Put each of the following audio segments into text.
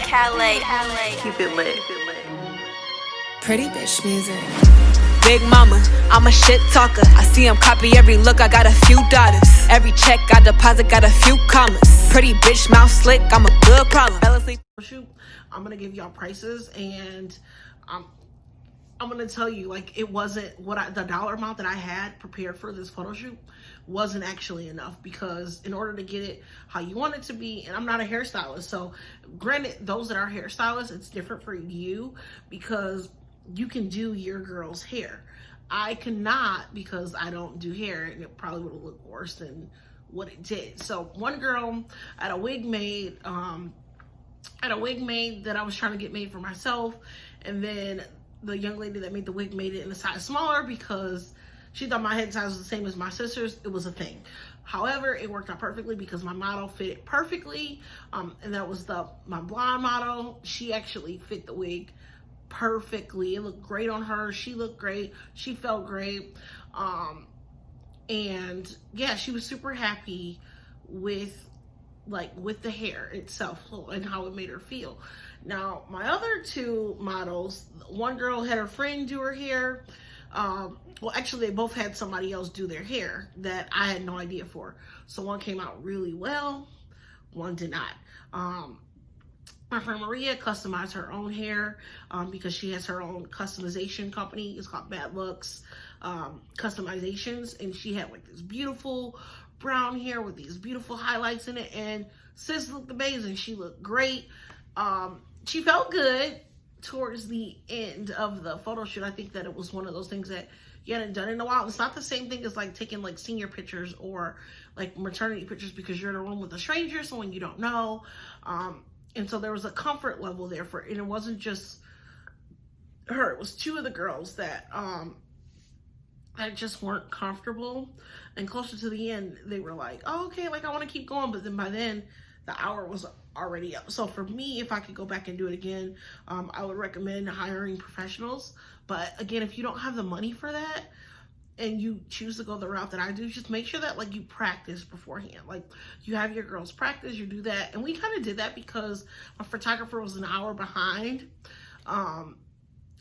Calais. Keep it lit. Pretty bitch music. Big mama, I'm a shit talker. I see him copy every look, I got a few daughters. Every check I deposit got a few commas. Pretty bitch, mouth slick, I'm a good problem. Fell asleep. Shoot, I'm gonna give y'all prices, and I'm gonna tell you, like, it wasn't what the dollar amount that I had prepared for this photo shoot wasn't actually enough, because in order to get it how you want it to be, and I'm not a hairstylist, so granted, those that are hairstylists, it's different for you because you can do your girl's hair. I cannot, because I don't do hair, and it probably would have looked worse than what it did. So one girl, I had a wig made, that I was trying to get made for myself, and then the young lady that made the wig made it in a size smaller because she thought my head size was the same as my sister's. It was a thing. However, it worked out perfectly because my model fit it perfectly, and that was my blonde model. She actually fit the wig perfectly. It looked great on her. She looked great. She felt great. And yeah, she was super happy with the hair itself and how it made her feel. Now, my other two models, one girl had her friend do her hair. Well, actually, they both had somebody else do their hair that I had no idea for. So one came out really well, one did not. My friend Maria customized her own hair because she has her own customization company. It's called Bad Looks Customizations, and she had like this beautiful brown hair with these beautiful highlights in it, and sis looked amazing. She looked great. She felt good towards the end of the photo shoot. I think that it was one of those things that you hadn't done in a while. It's not the same thing as like taking like senior pictures or like maternity pictures, because you're in a room with a stranger, someone you don't know. And so there was a comfort level there and it wasn't just her, it was two of the girls that just weren't comfortable. And closer to the end, they were like, oh, okay, like I want to keep going. But then by then, the hour was already up. So for me, if I could go back and do it again, I would recommend hiring professionals. But again, if you don't have the money for that and you choose to go the route that I do, just make sure that like you practice beforehand. Like you have your girls practice, you do that. And we kind of did that because my photographer was an hour behind.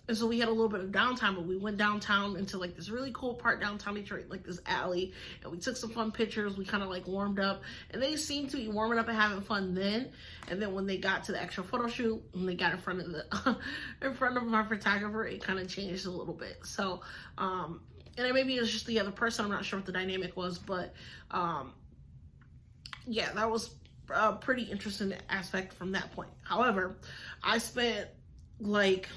And so we had a little bit of downtime, but we went downtown into like this really cool part downtown Detroit, like this alley, and we took some fun pictures. We kind of like warmed up, and they seemed to be warming up and having fun then. And then when they got to the actual photo shoot, when they got in front of my photographer, it kind of changed a little bit. So, and then maybe it was just the other person. I'm not sure what the dynamic was, but yeah, that was a pretty interesting aspect from that point. However, I spent like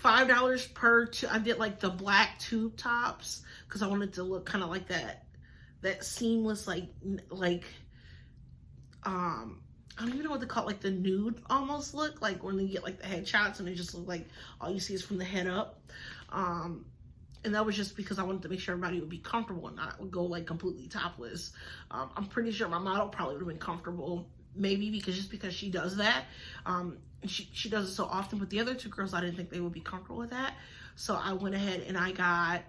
$5 per I did like the black tube tops because I wanted to look kind of like that seamless like I don't even know what to call it, like the nude almost look, like when you get like the headshots and it just look like all you see is from the head up. And that was just because I wanted to make sure everybody would be comfortable and not go like completely topless. I'm pretty sure my model probably would have been comfortable, maybe because she does that. She does it so often, but the other two girls, I didn't think they would be comfortable with that. So I went ahead and I got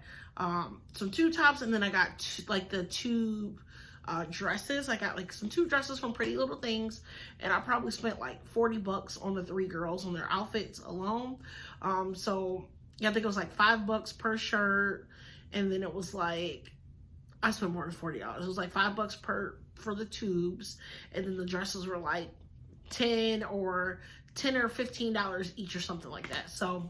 some tube tops, and then I got like the tube dresses. I got like some tube dresses from Pretty Little Things, and I probably spent like $40 on the three girls on their outfits alone. So yeah, I think it was like $5 per shirt, and then it was like, I spent more than $40. It was like $5 for the tubes, and then the dresses were like $10 or $15 each or something like that. So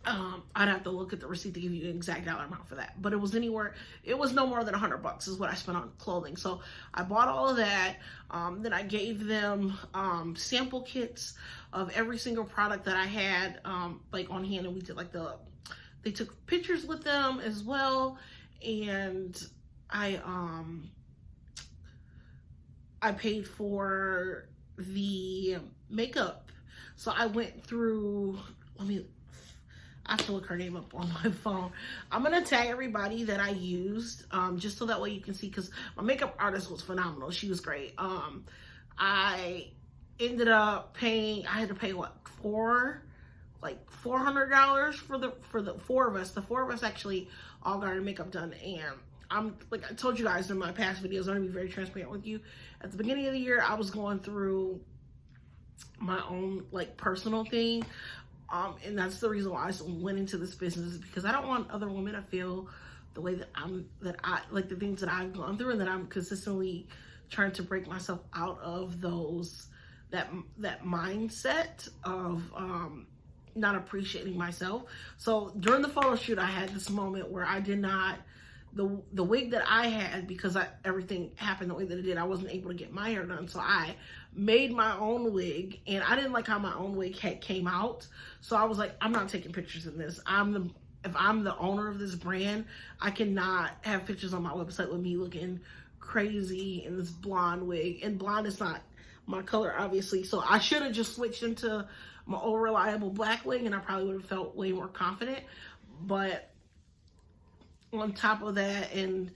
I'd have to look at the receipt to give you an exact dollar amount for that, but it was no more than $100 is what I spent on clothing. So I bought all of that. Then I gave them sample kits of every single product that I had like on hand, and we did like they took pictures with them as well. And I paid for the makeup. So I went through, I have to look her name up on my phone. I'm gonna tag everybody that I used, just so that way you can see, because my makeup artist was phenomenal. She was great. I ended up paying, I had to pay what, $400 for the four of us. The four of us actually all got our makeup done, and I'm like I told you guys in my past videos, I'm gonna be very transparent with you. At the beginning of the year, I was going through my own like personal thing. And that's the reason why I went into this business, because I don't want other women to feel the way that I like the things that I've gone through, and that I'm consistently trying to break myself out of that mindset of not appreciating myself. So during the photo shoot, I had this moment where I did not, the wig that I had, because everything happened the way that it did, I wasn't able to get my hair done. So I made my own wig, and I didn't like how my own wig came out. So I was like, I'm not taking pictures in this. If I'm the owner of this brand, I cannot have pictures on my website with me looking crazy in this blonde wig. And blonde is not my color, obviously. So I should have just switched into my old reliable black wig, and I probably would have felt way more confident. But on top of that, and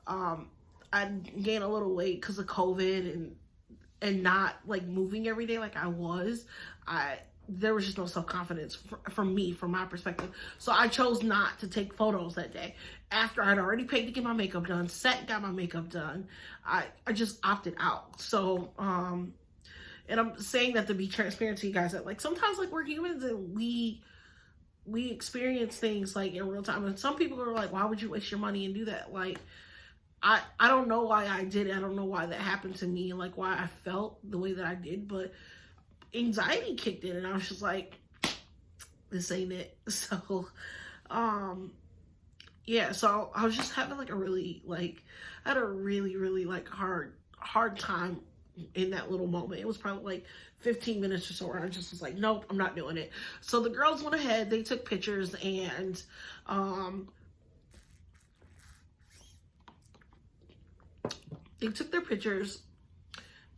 I gained a little weight because of COVID and not like moving every day like I was. There was just no self-confidence for me, from my perspective. So I chose not to take photos that day. After I'd already paid to get my makeup done, got my makeup done, I just opted out. So, and I'm saying that to be transparent to you guys, that like sometimes like we're humans and we experience things like in real time. And some people are like, why would you waste your money and do that? Like, I don't know why I did it. I don't know why that happened to me, like why I felt the way that I did, but anxiety kicked in, and I was just like, this ain't it. So, yeah, so I was just having like a really, like, I had a really, really like hard time in that little moment. It was probably like 15 minutes or so where I just was like, nope, I'm not doing it. So the girls went ahead, they took pictures, and, they took their pictures,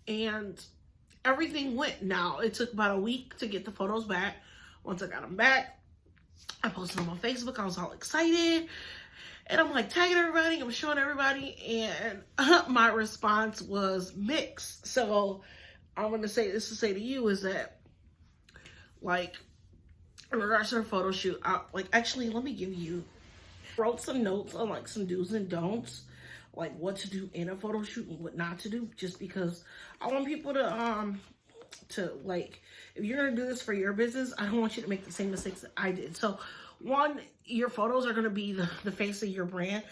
and everything went. Now, it took about a week to get the photos back. Once I got them back, I posted them on Facebook. I was all excited, and I'm like tagging everybody, I'm showing everybody, and my response was mixed. So I'm going to say this to say to you is that, like, in regards to the photo shoot, actually, let me give you, wrote some notes on like some do's and don'ts, like what to do in a photo shoot and what not to do, just because I want people to like, if you're gonna do this for your business, I don't want you to make the same mistakes that I did. So one, your photos are gonna be the face of your brand.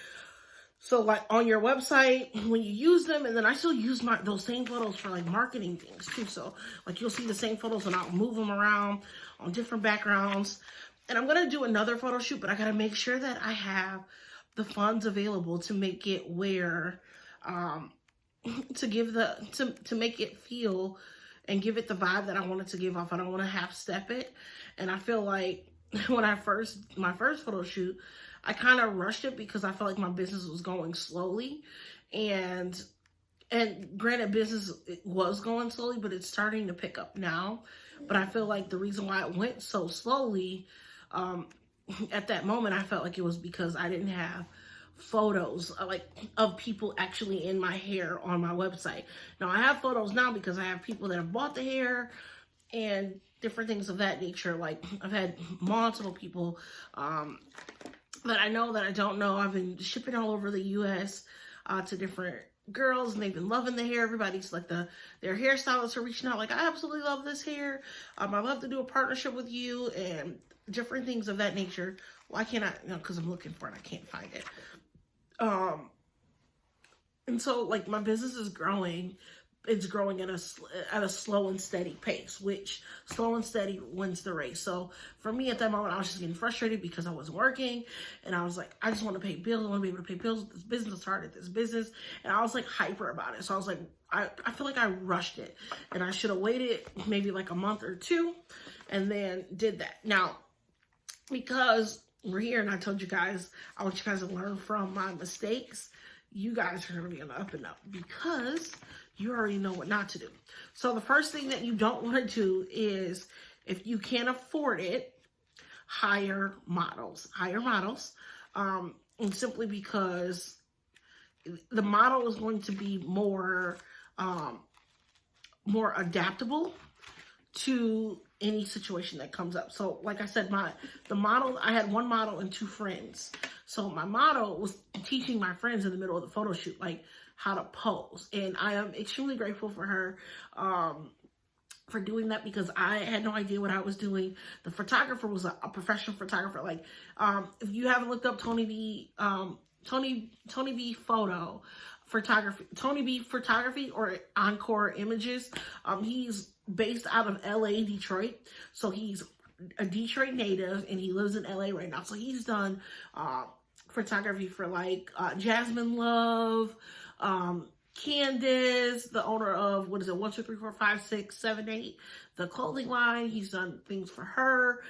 So like on your website, when you use them, and then I still use those same photos for like marketing things too. So like you'll see the same photos and I'll move them around on different backgrounds. And I'm gonna do another photo shoot, but I gotta make sure that I have the funds available to make it where, to make it feel and give it the vibe that I want it to give off. I don't want to half step it. And I feel like when my first photo shoot, I kind of rushed it because I felt like my business was going slowly, and granted, business was going slowly, but it's starting to pick up now. But I feel like the reason why it went so slowly, at that moment, I felt like it was because I didn't have photos like of people actually in my hair on my website. Now I have photos now because I have people that have bought the hair and different things of that nature. Like I've had multiple people that I know, that I don't know. I've been shipping all over the US to different girls, and they've been loving the hair. Everybody's like their hairstylists are reaching out like, I absolutely love this hair. I'd love to do a partnership with you, and different things of that nature. Why can't I? No, because I'm looking for it. I can't find it. And so like my business is growing. It's growing at a slow and steady pace, which slow and steady wins the race. So for me at that moment, I was just getting frustrated because I wasn't working, and I was like, I just want to pay bills. I want to be able to pay bills with this business. I started this business, and I was like hyper about it. So I was like, I feel like I rushed it, and I should have waited maybe like a month or two and then did that. Now, because we're here and I told you guys, I want you guys to learn from my mistakes, you guys are going to be on the up and up because you already know what not to do. So the first thing that you don't want to do is, if you can't afford it, hire models. And simply because the model is going to be more adaptable to any situation that comes up. So like I said, I had one model and two friends. So my model was teaching my friends in the middle of the photo shoot, like how to pose. And I am extremely grateful for her, for doing that, because I had no idea what I was doing. The photographer was a professional photographer. Like, if you haven't looked up Tony B photography or Encore Images, he's based out of LA, Detroit. So he's a Detroit native and he lives in LA right now. So he's done photography for like Jasmine Love, Candace, the owner of, 1, 2, 3, 4, 5, 6, 7, 8, the clothing line. He's done things for her.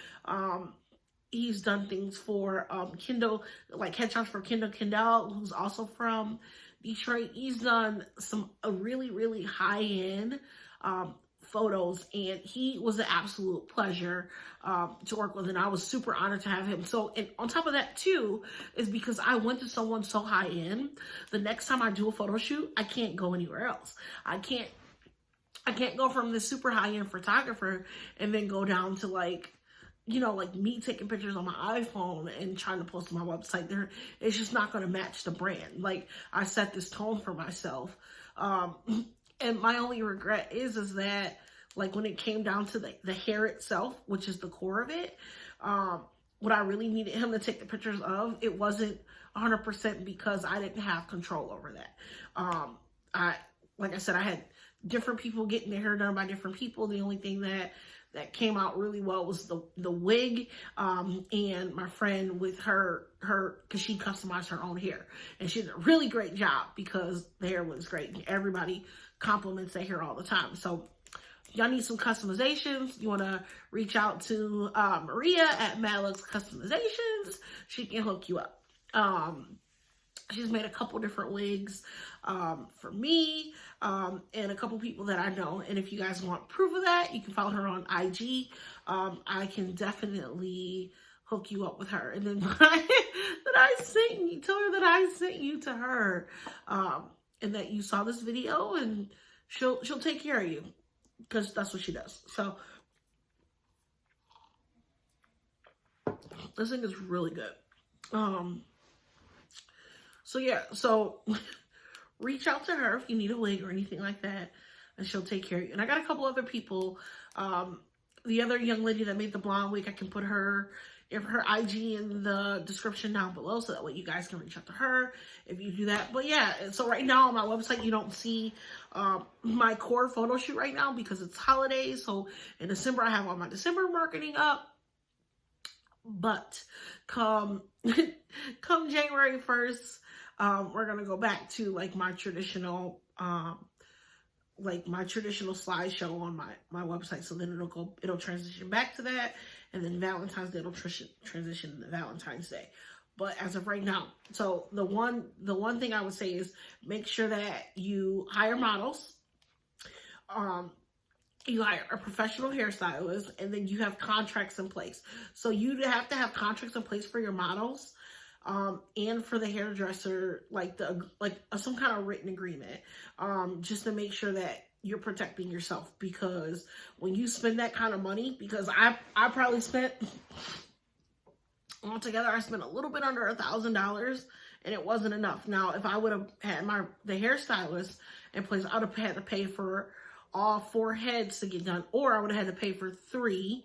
He's done things for Kendall, like headshots for Kendall, who's also from Detroit. He's done some really, really high-end photos, and he was an absolute pleasure to work with, and I was super honored to have him. So, and on top of that too, is because I went to someone so high end, the next time I do a photo shoot, I can't go anywhere else. I can't go from this super high end photographer and then go down to like, you know, like me taking pictures on my iPhone and trying to post on my website. There, it's just not going to match the brand. Like, I set this tone for myself. And my only regret is that, like, when it came down to the hair itself, which is the core of it, what I really needed him to take the pictures of, it wasn't 100% because I didn't have control over that. Like I said, I had different people getting their hair done by different people. The only thing that came out really well was the wig, and my friend with her, because she customized her own hair, and she did a really great job because the hair was great. Everybody compliments their hair all the time. So y'all need some customizations, you want to reach out to Maria at Madlux Customizations. She can hook you up. She's made a couple different wigs for me and a couple people that I know. And if you guys want proof of that, you can follow her on IG. I can definitely hook you up with her. And then tell her that I sent you to her, and that you saw this video, and she'll take care of you, because that's what she does. So this thing is really good. So yeah, so reach out to her if you need a wig or anything like that, and she'll take care of you. And I got a couple other people. The other young lady that made the blonde wig, I can put her IG in the description down below, so that way you guys can reach out to her if you do that. But yeah, so right now on my website, you don't see my core photo shoot right now because it's holidays. So in December, I have all my December marketing up. But come January 1st, we're gonna go back to like my traditional slideshow on my website. So then it'll transition back to that, and then Valentine's Day it'll transition to Valentine's Day. But as of right now, so the one thing I would say is make sure that you hire models. You hire a professional hairstylist, and then you have contracts in place. So you have to have contracts in place for your models, and for the hairdresser, like some kind of written agreement, just to make sure that you're protecting yourself. Because when you spend that kind of money, because I probably spent altogether, I spent a little bit under $1,000, and it wasn't enough. Now, if I would have had the hairstylist in place, I would have had to pay for all 4 heads to get done, or I would have had to pay for 3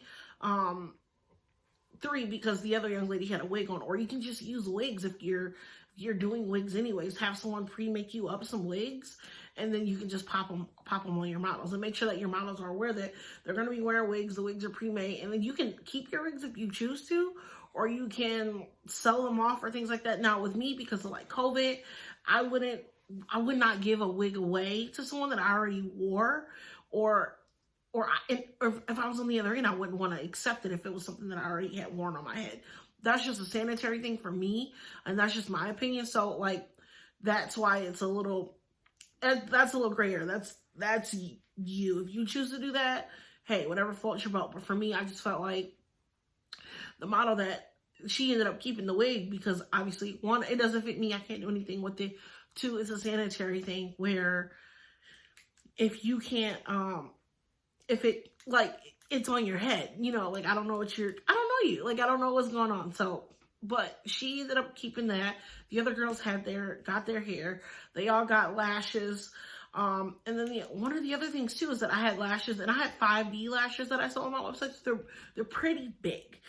because the other young lady had a wig on. Or you can just use wigs if you're doing wigs anyways. Have someone pre-make you up some wigs, and then you can just pop them on your models, and make sure that your models are aware that they're going to be wearing wigs. The wigs are pre-made, and then you can keep your wigs if you choose to, or you can sell them off or things like that. Now with me, because of like COVID, I would not give a wig away to someone that I already wore, or if I was on the other end, I wouldn't want to accept it if it was something that I already had worn on my head. That's just a sanitary thing for me, and that's just my opinion. So like, that's why it's that's a little grayer. That's you. If you choose to do that, hey, whatever floats your boat. But for me, I just felt like the model that she ended up keeping the wig, because obviously, 1, it doesn't fit me. I can't do anything with it. 2, it's a sanitary thing where if you can't, if it, like, it's on your head, you know, like, I don't know you, like, I don't know what's going on. So but she ended up keeping that. The other girls got their hair. They all got lashes. And then one of the other things too is that I had lashes, and I had 5D lashes that I saw on my website. So they're pretty big.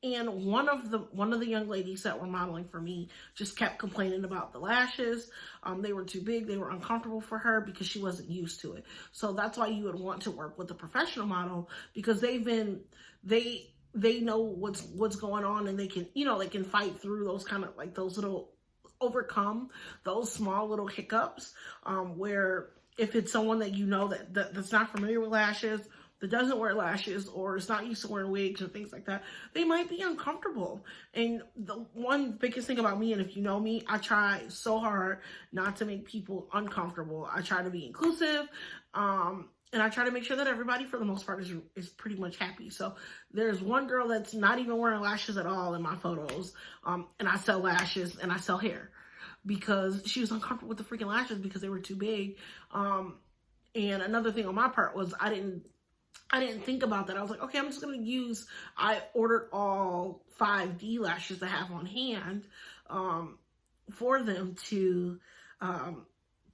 And one of the young ladies that were modeling for me just kept complaining about the lashes. They were too big. They were uncomfortable for her because she wasn't used to it. So that's why you would want to work with a professional model, because they know what's going on, and they can fight through those kind of like overcome those small little hiccups, where if it's someone that that's not familiar with lashes, that doesn't wear lashes, or is not used to wearing wigs or things like that, they might be uncomfortable. And the one biggest thing about me, and if you know me, I try so hard not to make people uncomfortable. I try to be inclusive, and I try to make sure that everybody, for the most part, is pretty much happy. So there's one girl that's not even wearing lashes at all in my photos, and I sell lashes and I sell hair, because she was uncomfortable with the freaking lashes because they were too big. And another thing on my part was I didn't think about that. I was like, okay, I'm just going to I ordered all 5D lashes to have on hand, for them to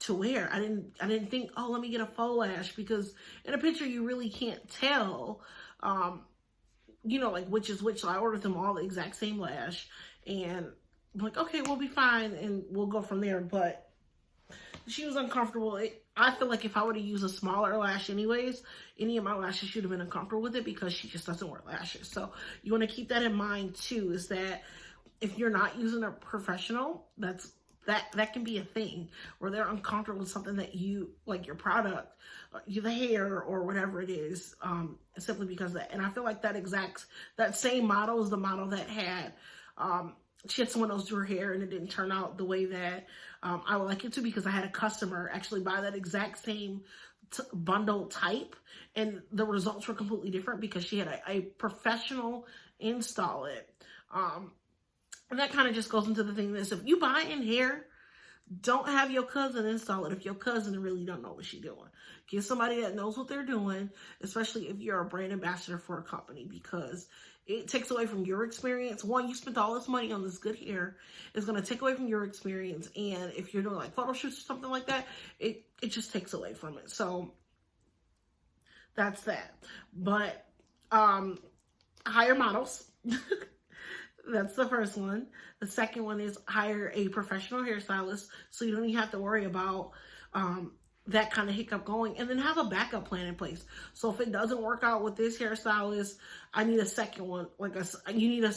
wear. I didn't think, oh, let me get a faux lash, because in a picture you really can't tell, like which is which. So I ordered them all the exact same lash, and I'm like, okay, we'll be fine, and we'll go from there. But she was uncomfortable. I feel like if I were to use a smaller lash anyways, any of my lashes should have been uncomfortable with it, because she just doesn't wear lashes. So you want to keep that in mind too, is that if you're not using a professional, that can be a thing where they're uncomfortable with something that you, like your product, the hair or whatever it is, simply because of that. And I feel like that same model is the model that had, she had someone else do her hair, and it didn't turn out the way that I would like it to, because I had a customer actually buy that exact same bundle type, and the results were completely different because she had a professional install it. And that kind of just goes into the thing that if you buy in hair, don't have your cousin install it if your cousin really don't know what she's doing. Get somebody that knows what they're doing, especially if you're a brand ambassador for a company, because it takes away from your experience. One, you spent all this money on this good hair. It's going to take away from your experience. And if you're doing like photo shoots or something like that, it just takes away from it. So that's that. But hire models. That's the first one. The second one is hire a professional hairstylist, so you don't even have to worry about that kind of hiccup going, and then have a backup plan in place. So if it doesn't work out with this hairstylist, I need a second one. You need a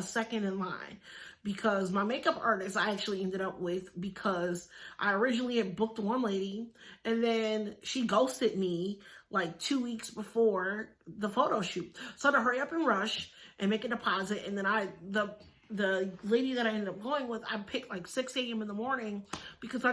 second in line, because my makeup artist I actually ended up with, because I originally had booked one lady, and then she ghosted me like 2 weeks before the photo shoot. So I had to hurry up and rush and make a deposit. And then the lady that I ended up going with, I picked like 6 a.m. in the morning, because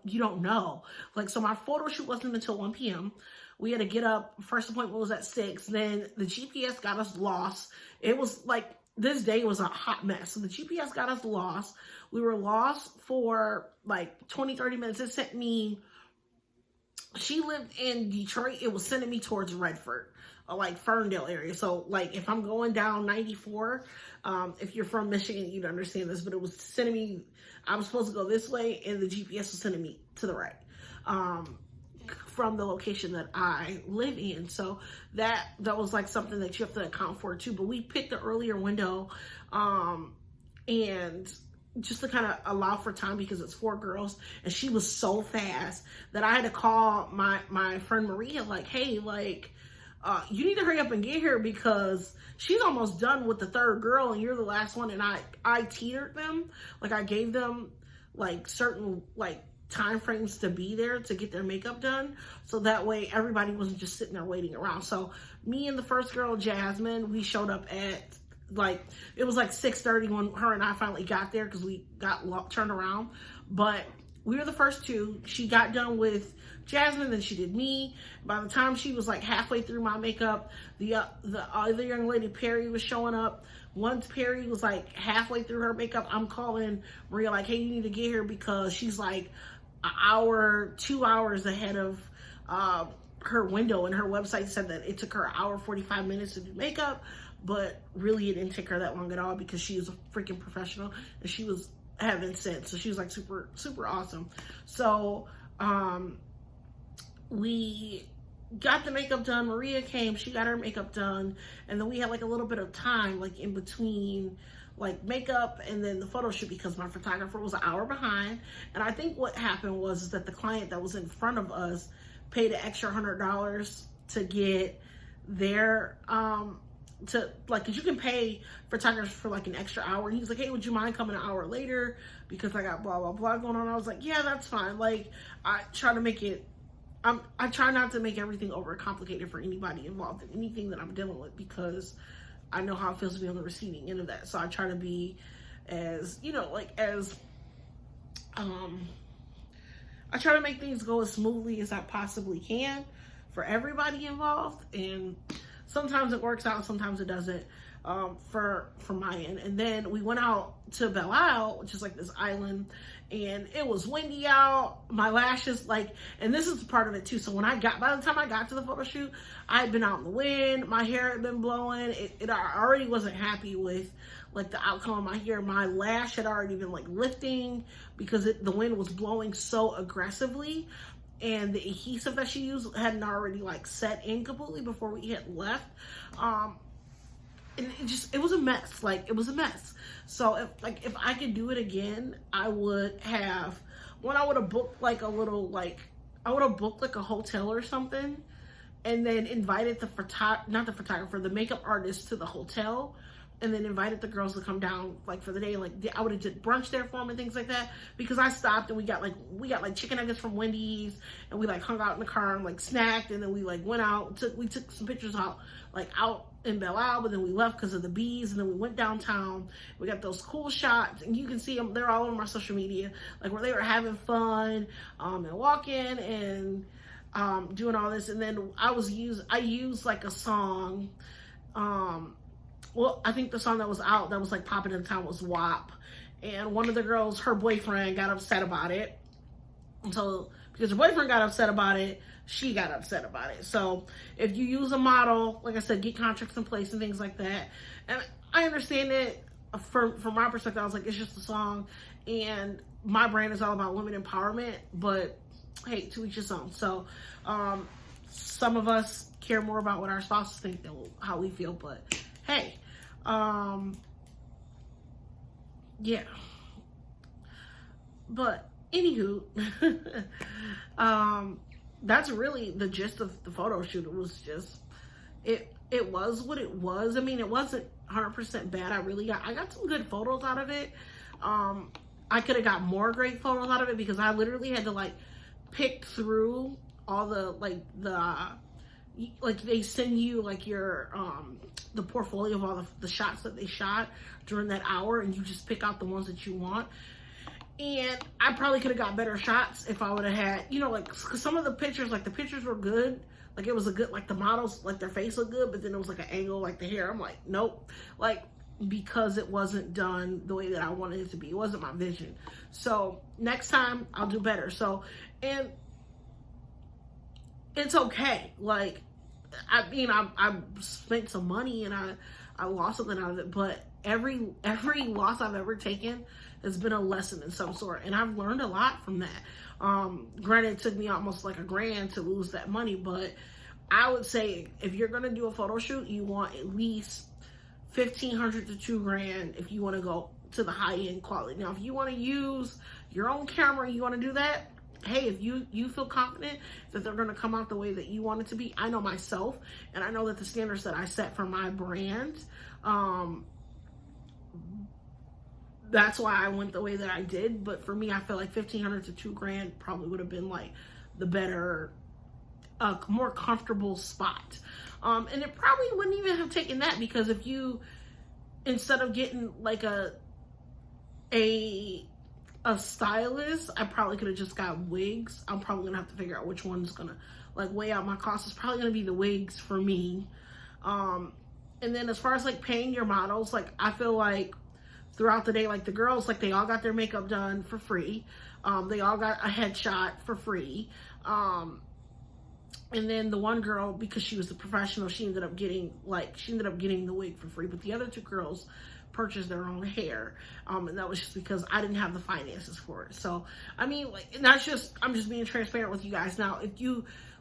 you don't know. Like, so my photo shoot wasn't until 1 p.m. We had to get up. First appointment was at 6. Then the GPS got us lost. It was like, this day was a hot mess. So the GPS got us lost. We were lost for like 20, 30 minutes. It sent me, she lived in Detroit. It was sending me towards Redford, like Ferndale area. So like if I'm going down 94, if you're from Michigan, you'd understand this, but it was sending me, I was supposed to go this way, and the GPS was sending me to the right, from the location that I live in. So that was like something that you have to account for too. But we picked the earlier window, and just to kind of allow for time, because it's 4 girls, and she was so fast that I had to call my friend Maria, like, hey, like, you need to hurry up and get here, because she's almost done with the 3rd girl and you're the last one. And I teetered them. Like, I gave them like certain like time frames to be there to get their makeup done, so that way everybody wasn't just sitting there waiting around. So me and the first girl, Jasmine, we showed up at it was like 6:30 when her and I finally got there, because we got turned around. But we were the first 2. She got done with Jasmine, then she did me. By the time she was like halfway through my makeup, the other young lady, Perry, was showing up. Once Perry was like halfway through her makeup, I'm calling Maria like, hey, you need to get here, because she's like an hour, 2 hours ahead of her window, and her website said that it took her 1 hour 45 minutes to do makeup. but really it didn't take her that long at all because she is a freaking professional and she was having sense. So she was like super, super awesome. So, we got the makeup done. Maria came, she got her makeup done, and then we had like a little bit of time like in between like makeup and then the photo shoot because my photographer was an hour behind. And I think what happened was is that the client that was in front of us paid an extra $100 to get their to like, cause you can pay photographers for like an extra hour, and he's like, hey, would you mind coming an hour later because I got blah blah blah going on. I was like, yeah, that's fine. Like, I try to make it, I try not to make everything over complicated for anybody involved in anything that I'm dealing with, because I know how it feels to be on the receiving end of that. So I try to be as, you know, like as I try to make things go as smoothly as I possibly can for everybody involved, and sometimes it works out, sometimes it doesn't, for my end. And then we went out to Belle Isle, which is like this island, and it was windy out. My lashes, like, and this is part of it too. So when by the time I got to the photo shoot, I had been out in the wind, my hair had been blowing. I already wasn't happy with like the outcome of my hair. My lash had already been like lifting because the wind was blowing so aggressively. And the adhesive that she used hadn't already like set in completely before we had left. And it was a mess. Like, it was a mess. So if I could do it again, I would have booked like a little, like, I would have booked like a hotel or something, and then invited the makeup artist to the hotel, and then invited the girls to come down like for the day. Like, I would have did brunch there for them and things like that, because I stopped and we got like chicken nuggets from Wendy's, and we like hung out in the car and like snacked, and then we like went out, we took some pictures out in Belle Isle, but then we left because of the bees, and then we went downtown. We got those cool shots, and you can see them, they're all over my social media, like where they were having fun and walking and doing all this. And then I used like a song, well, I think the song that was out that was like popping in the town was WAP. And one of the girls, her boyfriend got upset about it. And so because her boyfriend got upset about it, she got upset about it. So if you use a model, like I said, get contracts in place and things like that. And I understand it from my perspective. I was like, it's just a song, and my brand is all about women empowerment, but hey, to each his own. So some of us care more about what our spouses think than how we feel, but hey, yeah. But anywho, that's really the gist of the photo shoot. It was just, it was what it was. I mean, it wasn't 100% bad. I got some good photos out of it. I could have got more great photos out of it, because I literally had to like pick through all the like they send you like your the portfolio of all the shots that they shot during that hour, and you just pick out the ones that you want. And I probably could have got better shots if I would have had, you know, like, cause some of the pictures, like the pictures were good. Like it was a good, like the models, like their face looked good, but then it was like an angle, like the hair. I'm like, nope. Like, because it wasn't done the way that I wanted it to be. It wasn't my vision. So next time I'll do better. So, and it's okay. Like, I mean, I spent some money and I lost something out of it, but every loss I've ever taken has been a lesson in some sort, and I've learned a lot from that. Granted, it took me almost like $1,000 to lose that money, but I would say if you're gonna do a photo shoot, you want at least $1,500 to $2,000 if you want to go to the high end quality. Now, if you want to use your own camera and you want to do that, hey, if you feel confident that they're going to come out the way that you want it to be. I know myself, and I know that the standards that I set for my brand, that's why I went the way that I did. But for me, I feel like $1,500 to $2,000 probably would have been like the better, more comfortable spot. And it probably wouldn't even have taken that, because if you, instead of getting like a stylist, I probably could have just got wigs. I'm probably gonna have to figure out which one's gonna like weigh out my costs. It's probably gonna be the wigs for me. And then as far as like paying your models, like I feel like throughout the day, like the girls, like they all got their makeup done for free. They all got a headshot for free. And then the one girl, because she was the professional, she ended up getting the wig for free. But the other two girls purchased their own hair, and that was just because I didn't have the finances for it. So I mean, like, and I'm just being transparent with you guys. Now,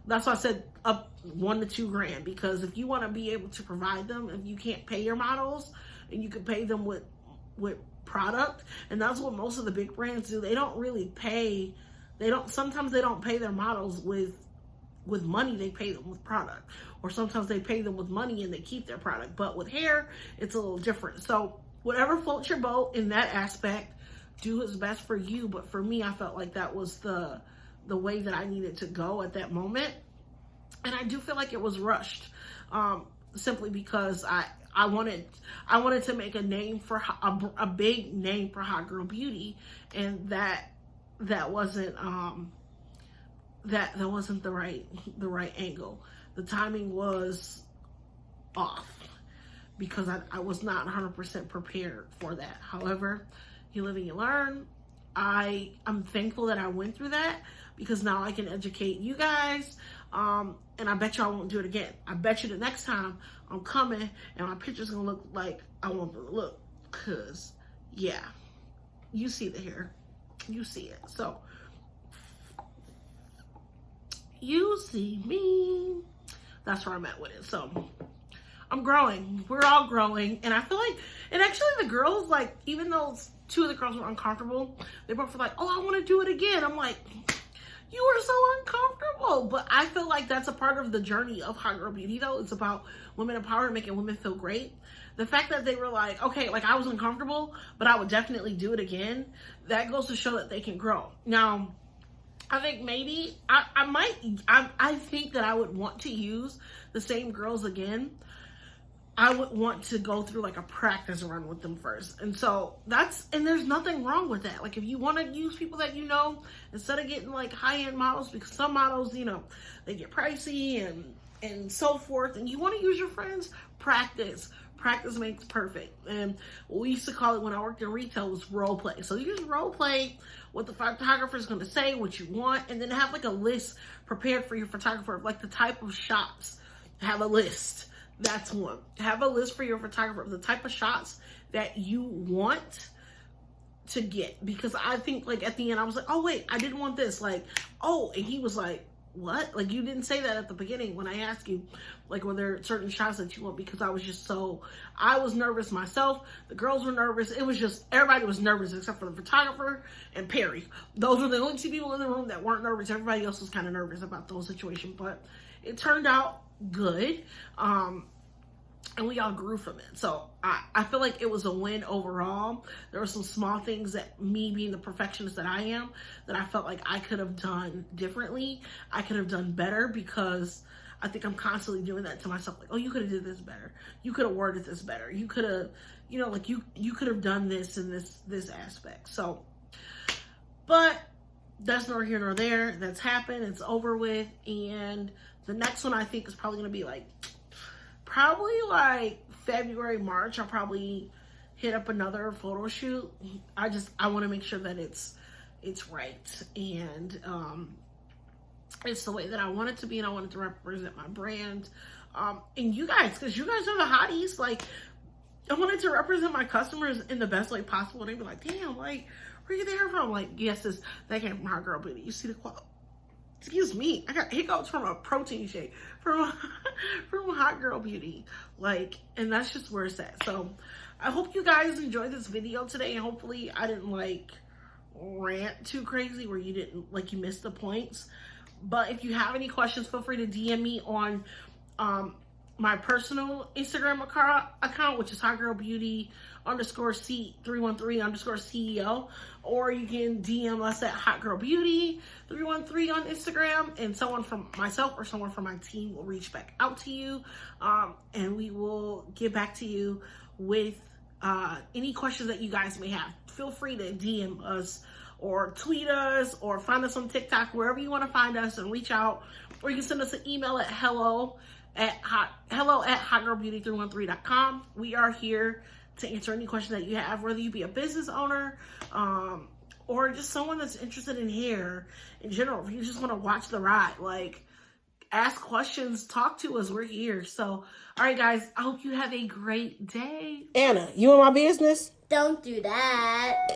that's why I said up $1 to $2 grand, because if you want to be able to provide them, if you can't pay your models, and you can pay them with product, and that's what most of the big brands do. They don't really pay. Sometimes they don't pay their models with money, they pay them with product. Or sometimes they pay them with money and they keep their product. But with hair, it's a little different. So whatever floats your boat in that aspect, do what's best for you. But for me, I felt like that was the way that I needed to go at that moment. And I do feel like it was rushed, simply because I wanted to make a name for a big name for hot girl beauty, and that wasn't that wasn't the right angle. The timing was off because I was not 100% prepared for that. However, you live and you learn. I'm thankful that I went through that, because now I can educate you guys. And I bet you I won't do it again. I bet you the next time I'm coming and my picture's gonna look like I want them to look. Cause yeah, you see the hair, you see it. So you see me. That's where I'm at with it. So I'm growing. We're all growing. And I feel like, and actually the girls, like, even though 2 of the girls were uncomfortable, they both were like, oh, I want to do it again. I'm like, you were so uncomfortable. But I feel like that's a part of the journey of hot girl beauty, though. It's about women empowerment, making women feel great. The fact that they were like, okay, like, I was uncomfortable, but I would definitely do it again, that goes to show that they can grow. Now, I think maybe I think that I would want to use the same girls again. I would want to go through like a practice run with them first. And so and there's nothing wrong with that. Like, if you want to use people that you know, instead of getting like high-end models, because some models, you know, they get pricey and so forth, and you want to use your friends, practice makes perfect. And what we used to call it when I worked in retail was role play. So you just role play what the photographer is going to say, what you want, and then have like a list prepared for your photographer of like the type of shots. Have a list. That's one. Have a list for your photographer of the type of shots that you want to get. Because I think, like, at the end I was like, oh wait, I didn't want this. Like, oh, and he was like, what? Like, you didn't say that at the beginning when I asked you, like, were there certain shots that you want? Because I was nervous myself. The girls were nervous. It was just, everybody was nervous except for the photographer and Perry. Those were the only 2 people in the room that weren't nervous. Everybody else was kind of nervous about the whole situation, but it turned out good. And we all grew from it. So I feel like it was a win overall. There were some small things that, me being the perfectionist that I am, that I felt like I could have done differently. I could have done better, because I think I'm constantly doing that to myself. Like, oh, you could have did this better. You could have worded this better. You could have, you know, like, you could have done this in this aspect. So, but that's nor here nor there. That's happened. It's over with. And the next one I think is probably going to be like February, March. I'll probably hit up another photo shoot. I want to make sure that it's right, and it's the way that I want it to be, and I want it to represent my brand, and you guys, because you guys are the hotties. Like, I wanted to represent my customers in the best way possible. They'd be like, damn, like, where you there from? Like, yes, that came from Hot Girl Beauty. You see the quote? Excuse me, I got hiccups from a protein shake from Hot Girl Beauty. Like, and that's just where it's at. So I hope you guys enjoyed this video today, and hopefully I didn't like rant too crazy where you didn't, like, you missed the points. But if you have any questions, feel free to DM me on my personal Instagram account, which is hotgirlbeauty_C313_CEO, or you can DM us at hotgirlbeauty313 on Instagram, and someone from myself or someone from my team will reach back out to you, and we will get back to you with any questions that you guys may have. Feel free to DM us or tweet us or find us on TikTok, wherever you want to find us, and reach out, or you can send us an email at hello@hotgirlbeauty313.com. We are here to answer any question that you have, whether you be a business owner, or just someone that's interested in hair in general. If you just want to watch the ride, like, ask questions, talk to us. We're here. So, all right, guys, I hope you have a great day. Anna, you in my business? Don't do that.